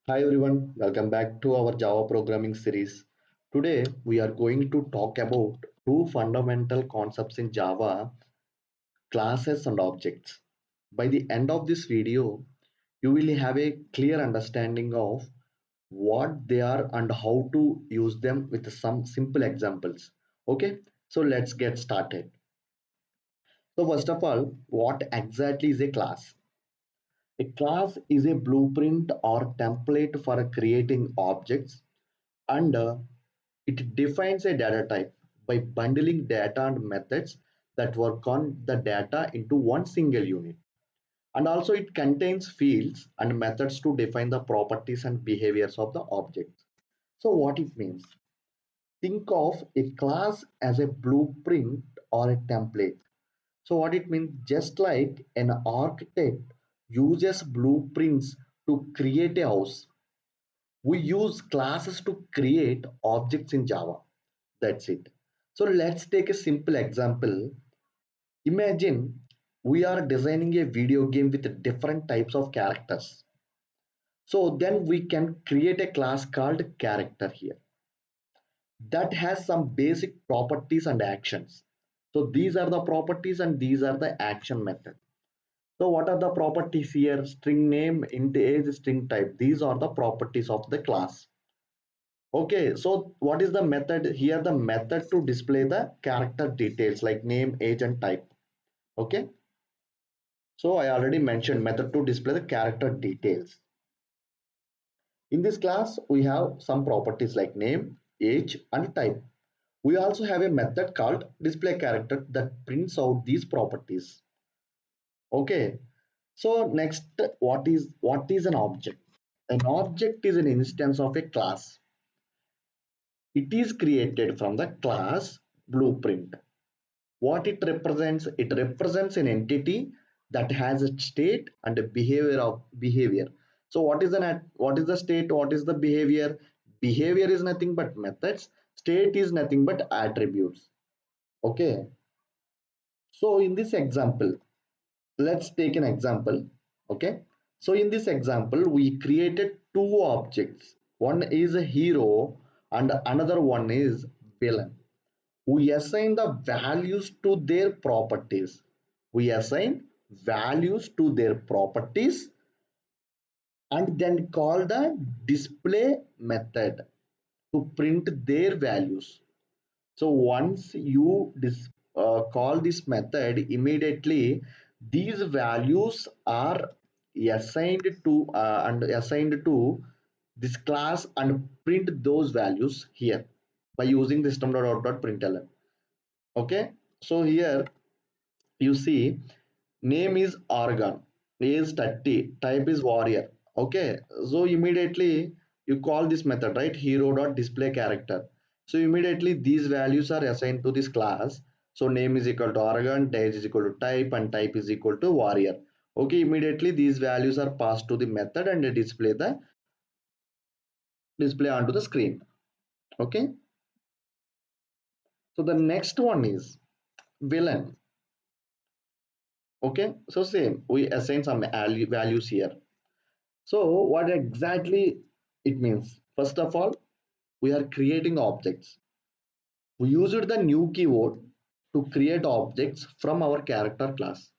Hi everyone, welcome back to our Java programming series. Today we are going to talk about two fundamental concepts in Java, classes and objects. By the end of this video, you will have a clear understanding of what they are and how to use them with some simple examples. Okay, so let's get started. So first of all, what exactly is a class? A class is a blueprint or template for creating objects and it defines a data type by bundling data and methods that work on the data into one single unit. And also it contains fields and methods to define the properties and behaviors of the object. So what it means? Think of a class as a blueprint or a template. So what it means, just like an architect uses blueprints to create a house, we use classes to create objects in Java. That's it. So let's take a simple example. Imagine we are designing a video game with different types of characters. So then we can create a class called character here that has some basic properties and actions. So these are the properties and these are the action method. So what are the properties here? String name, int age, string type. These are the properties of the class. Okay, so what is the method here? The method to display the character details like name, age, and type. Okay, so I already mentioned method to display the character details. In this class, we have some properties like name, age, and type. We also have a method called display character that prints out these properties. Okay, so next, what is an object? An object is an instance of a class. It is created from the class blueprint. What it represents an entity that has a state and a behavior. So what is the state, what is the behavior is nothing but methods, state is nothing but attributes. Okay, so in this example, let's take an example. Okay, so in this example we created two objects. One is a hero and another one is villain. We assign the values to their properties. We assign values to their properties and then call the display method to print their values. So once you call this method, immediately these values are assigned to this class and print those values here by using the system.out.println. Okay, so here you see name is Argon, age 30, type is warrior. Okay, so immediately you call this method, right? Hero.display character. So immediately these values are assigned to this class. So name is equal to Argon, age is equal to type, and type is equal to warrior. Okay, immediately these values are passed to the method and they display onto the screen. Okay, so the next one is villain. Okay, so same, we assign some values here. So what exactly it means? First of all, we are creating objects. We used the new keyword to create objects from our character class.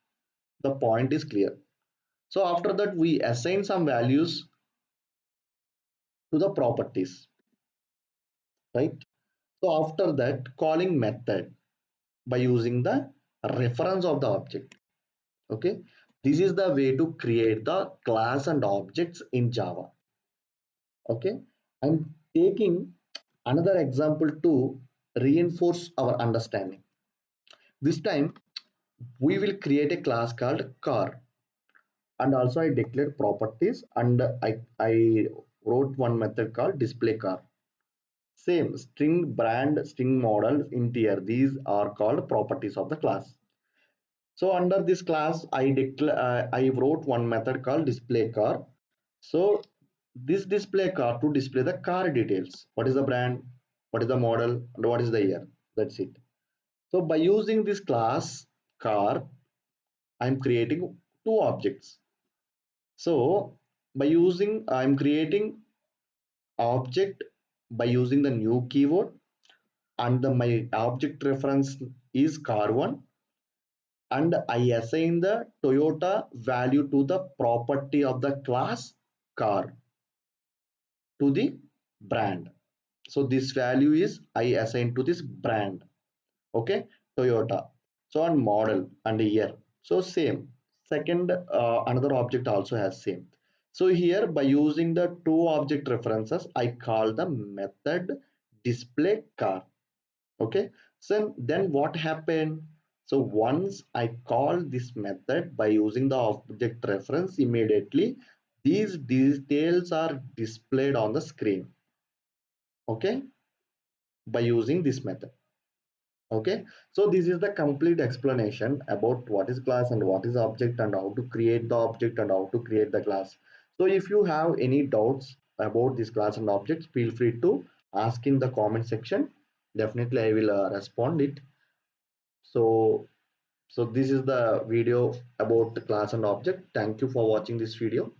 The point is clear. So after that, we assign some values to the properties, right? So after that, calling method by using the reference of the object. Okay. This is the way to create the class and objects in Java. Okay, I'm taking another example to reinforce our understanding. This time we will create a class called car, and also I declared properties and I wrote one method called display car. Same string brand, string model, integer, these are called properties of the class. So under this class I wrote one method called display car. So this display car to display the car details. What is the brand? What is the model? And what is the year? That's it. So by using this class car, I'm creating two objects. So I'm creating object by using the new keyword, and my object reference is car1, and I assign the Toyota value to the property of the class car to the brand. So this value is I assign to this brand. Okay, Toyota. So on model and year. So same. Second, another object also has same. So here by using the two object references, I call the method display car. Okay, so then what happened? So once I call this method by using the object reference, immediately these details are displayed on the screen. Okay, by using this method. Okay, so this is the complete explanation about what is class and what is object and how to create the object and how to create the class. So if you have any doubts about this class and objects, feel free to ask in the comment section. Definitely I will respond it. So this is the video about the class and object. Thank you for watching this video.